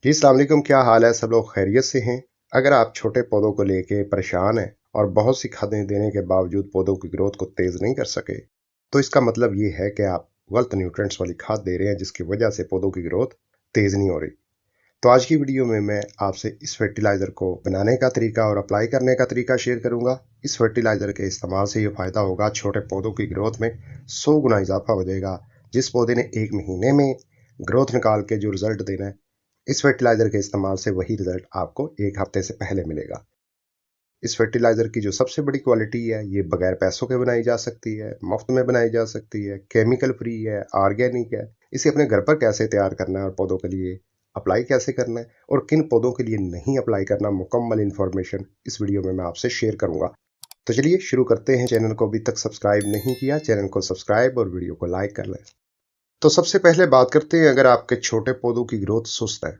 जी अस्सलाम वालेकुम, क्या हाल है? सब लोग खैरियत से हैं? अगर आप छोटे पौधों को लेके परेशान हैं और बहुत सी खादें देने के बावजूद पौधों की ग्रोथ को तेज नहीं कर सके, तो इसका मतलब ये है कि आप गलत न्यूट्रिएंट्स वाली खाद दे रहे हैं, जिसकी वजह से पौधों की ग्रोथ तेज नहीं हो रही। तो आज की वीडियो में मैं आपसे इस फर्टिलाइजर को बनाने का तरीका और अप्लाई करने का तरीका शेयर करूंगा। इस फर्टिलाइजर के इस्तेमाल से ये फायदा होगा, छोटे पौधों की ग्रोथ में 100 गुना इजाफा हो जाएगा। जिस पौधे ने 1 महीने में ग्रोथ निकाल के जो रिजल्ट देना है, इस फर्टिलाइजर के इस्तेमाल से वही रिजल्ट आपको 1 हफ्ते से पहले मिलेगा। इस फर्टिलाइजर की जो सबसे बड़ी क्वालिटी है, ये बगैर पैसों के बनाई जा सकती है, मुफ्त में बनाई जा सकती है, केमिकल फ्री है, ऑर्गेनिक है। इसे अपने घर पर कैसे तैयार करना है और पौधों के लिए अप्लाई कैसे करना है और किन पौधों के लिए नहीं अप्लाई करना, मुकम्मल इन्फॉर्मेशन इस वीडियो में मैं आपसे शेयर करूंगा। तो चलिए शुरू करते हैं। चैनल को अभी तक सब्सक्राइब नहीं किया, चैनल को सब्सक्राइब और वीडियो को लाइक कर लें। तो सबसे पहले बात करते हैं, अगर आपके छोटे पौधों की ग्रोथ सुस्त है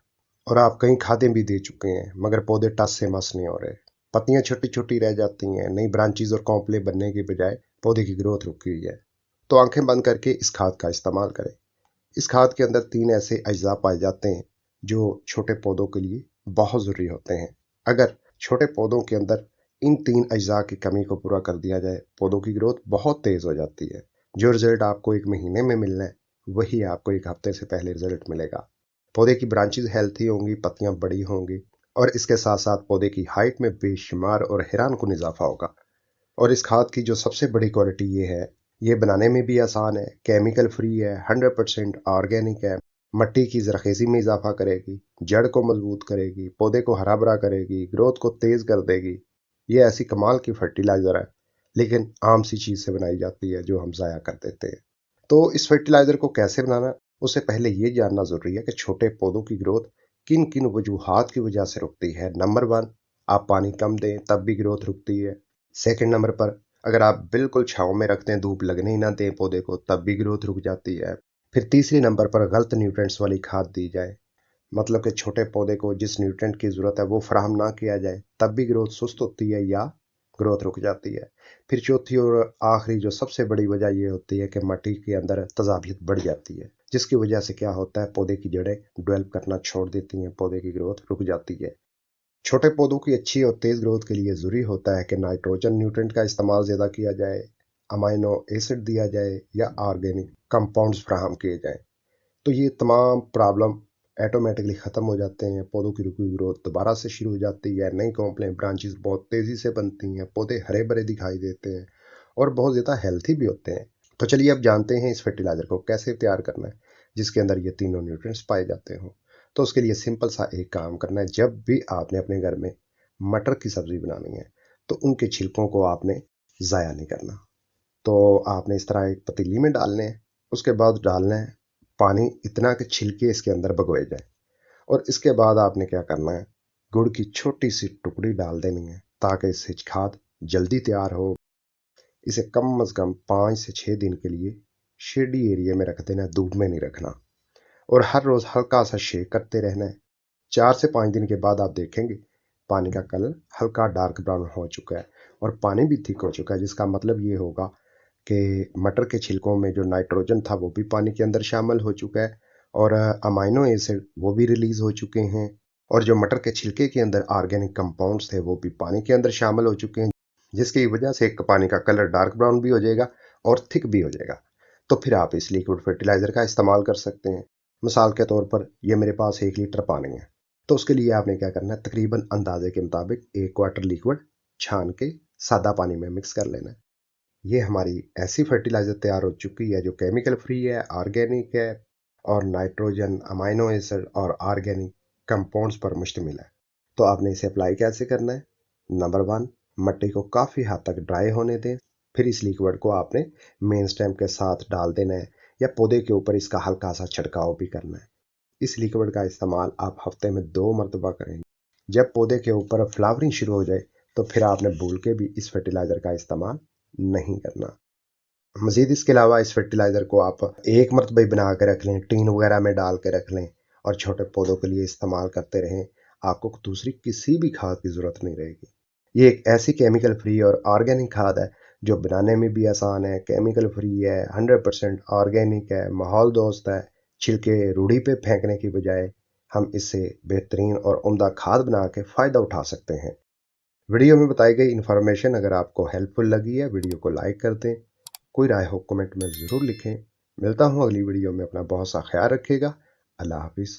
और आप कई खादें भी दे चुके हैं मगर पौधे टस से मस नहीं हो रहे, पत्तियां छोटी छोटी रह जाती हैं, नई ब्रांचेज और कॉम्पले बनने के बजाय पौधे की ग्रोथ रुकी हुई है, तो आंखें बंद करके इस खाद का इस्तेमाल करें। इस खाद के अंदर 3 ऐसे अज्जा पाए जाते हैं जो छोटे पौधों के लिए बहुत ज़रूरी होते हैं। अगर छोटे पौधों के अंदर इन 3 अज्जा की कमी को पूरा कर दिया जाए, पौधों की ग्रोथ बहुत तेज़ हो जाती है। जो रिजल्ट आपको 1 महीने में मिलना है, वही आपको 1 हफ्ते से पहले रिजल्ट मिलेगा। पौधे की ब्रांचेज हेल्थी होंगी, पत्तियां बड़ी होंगी और इसके साथ साथ पौधे की हाइट में बेशुमार और हैरानकुन इजाफा होगा। और इस खाद की जो सबसे बड़ी क्वालिटी ये है, ये बनाने में भी आसान है, केमिकल फ्री है, 100% ऑर्गेनिक है, मट्टी की जरखेजी में इजाफा करेगी, जड़ को मजबूत करेगी, पौधे को हरा भरा करेगी, ग्रोथ को तेज कर देगी। ये ऐसी कमाल की फर्टिलाइजर है, लेकिन आम सी चीज से बनाई जाती है जो हम जाया कर देते हैं। तो इस फर्टिलाइजर को कैसे बनाना, उससे पहले ये जानना जरूरी है कि छोटे पौधों की ग्रोथ किन किन वजूहात की वजह से रुकती है। नंबर 1, आप पानी कम दें तब भी ग्रोथ रुकती है। सेकंड नंबर पर, अगर आप बिल्कुल छांव में रखते हैं, धूप लगने ही ना दें पौधे को, तब भी ग्रोथ रुक जाती है। फिर तीसरे नंबर पर, गलत न्यूट्रिएंट्स वाली खाद दी जाए, मतलब कि छोटे पौधे को जिस न्यूट्रिएंट की जरूरत है वो फराहम ना किया जाए, तब भी ग्रोथ सुस्त होती है या ग्रोथ रुक जाती है। फिर चौथी और आखिरी जो सबसे बड़ी वजह ये होती है कि मिट्टी के अंदर तजाबियत बढ़ जाती है, जिसकी वजह से क्या होता है, पौधे की जड़ें डेवलप करना छोड़ देती हैं, पौधे की ग्रोथ रुक जाती है। छोटे पौधों की अच्छी और तेज ग्रोथ के लिए जरूरी होता है कि नाइट्रोजन न्यूट्रिएंट का इस्तेमाल ज़्यादा किया जाए, अमाइनो एसिड दिया जाए या ऑर्गेनिक कंपाउंड्स फराहम किए जाएं। तो ये तमाम प्रॉब्लम ऑटोमेटिकली ख़त्म हो जाते हैं, पौधों की रुकी हुई ग्रोथ दोबारा से शुरू हो जाती है, नई कॉम्प्लेन ब्रांचेस बहुत तेज़ी से बनती हैं, पौधे हरे भरे दिखाई देते हैं और बहुत ज़्यादा हेल्थी भी होते हैं। तो चलिए अब जानते हैं इस फर्टिलाइज़र को कैसे तैयार करना है, जिसके अंदर ये तीनों न्यूट्रिएंट्स पाए जाते हों। तो उसके लिए सिंपल सा एक काम करना है, जब भी आपने अपने घर में मटर की सब्ज़ी बनानी है, तो उनके छिलकों को आपने ज़ाया नहीं करना। तो आपने इस तरह एक पतीली में डालने हैं, उसके बाद डालना है पानी इतना कि छिलके इसके अंदर भगोए जाए। और इसके बाद आपने क्या करना है, गुड़ की छोटी सी टुकड़ी डाल देनी है ताकि इससे खाद जल्दी तैयार हो। इसे कम अज कम 5 से 6 दिन के लिए शेडी एरिया में रख देना है, धूप में नहीं रखना। और हर रोज हल्का सा शेक करते रहना है। 4 से 5 दिन के बाद आप देखेंगे पानी का कलर हल्का डार्क ब्राउन हो चुका है और पानी भी थिक हो चुका है, जिसका मतलब ये होगा कि मटर के छिलकों में जो नाइट्रोजन था वो भी पानी के अंदर शामिल हो चुका है और अमाइनो एसिड वो भी रिलीज हो चुके हैं, और जो मटर के छिलके के अंदर ऑर्गेनिक कंपाउंड्स थे वो भी पानी के अंदर शामिल हो चुके हैं, जिसकी वजह से पानी का कलर डार्क ब्राउन भी हो जाएगा और थिक भी हो जाएगा। तो फिर आप इस लिक्विड फर्टिलाइजर का इस्तेमाल कर सकते हैं। मिसाल के तौर पर, ये मेरे पास 1 लीटर पानी है, तो उसके लिए आपने क्या करना है, तकरीबन अंदाजे के मुताबिक 1 क्वार्टर लिक्विड छान के सादा पानी में मिक्स कर लेना है। ये हमारी ऐसी फर्टिलाइजर तैयार हो चुकी है जो केमिकल फ्री है, ऑर्गेनिक है और नाइट्रोजन, अमाइनो एसिड और ऑर्गेनिक कंपाउंड्स पर मुश्तमिल है। तो आपने इसे अप्लाई कैसे करना है? नंबर 1, मिट्टी को काफ़ी हद तक ड्राई होने दें। फिर इस लिक्विड को आपने मेन स्टेम के साथ डाल देना है या पौधे के ऊपर इसका हल्का सा छिड़काव भी करना है। इस लिक्विड का इस्तेमाल आप हफ्ते में 2 मरतबा करेंगे। जब पौधे के ऊपर फ्लावरिंग शुरू हो जाए, तो फिर आपने भूल के भी इस फर्टिलाइजर का इस्तेमाल नहीं करना। मजीद इसके अलावा इस फर्टिलाइज़र को आप एक मरतबा ही बना के रख लें, टीन वगैरह में डाल के रख लें और छोटे पौधों के लिए इस्तेमाल करते रहें। आपको दूसरी किसी भी खाद की ज़रूरत नहीं रहेगी। ये एक ऐसी केमिकल फ्री और ऑर्गेनिक खाद है जो बनाने में भी आसान है, केमिकल फ्री है, 100% ऑर्गेनिक है, माहौल दोस्त है। छिलके रूढ़ी पे फेंकने की बजाय हम इससे बेहतरीन और उम्दा खाद बना के फ़ायदा उठा सकते हैं। वीडियो में बताई गई इन्फॉर्मेशन अगर आपको हेल्पफुल लगी है, वीडियो को लाइक कर दें। कोई राय हो कमेंट में ज़रूर लिखें। मिलता हूँ अगली वीडियो में। अपना बहुत सा ख्याल रखिएगा। अल्लाह हाफिज़।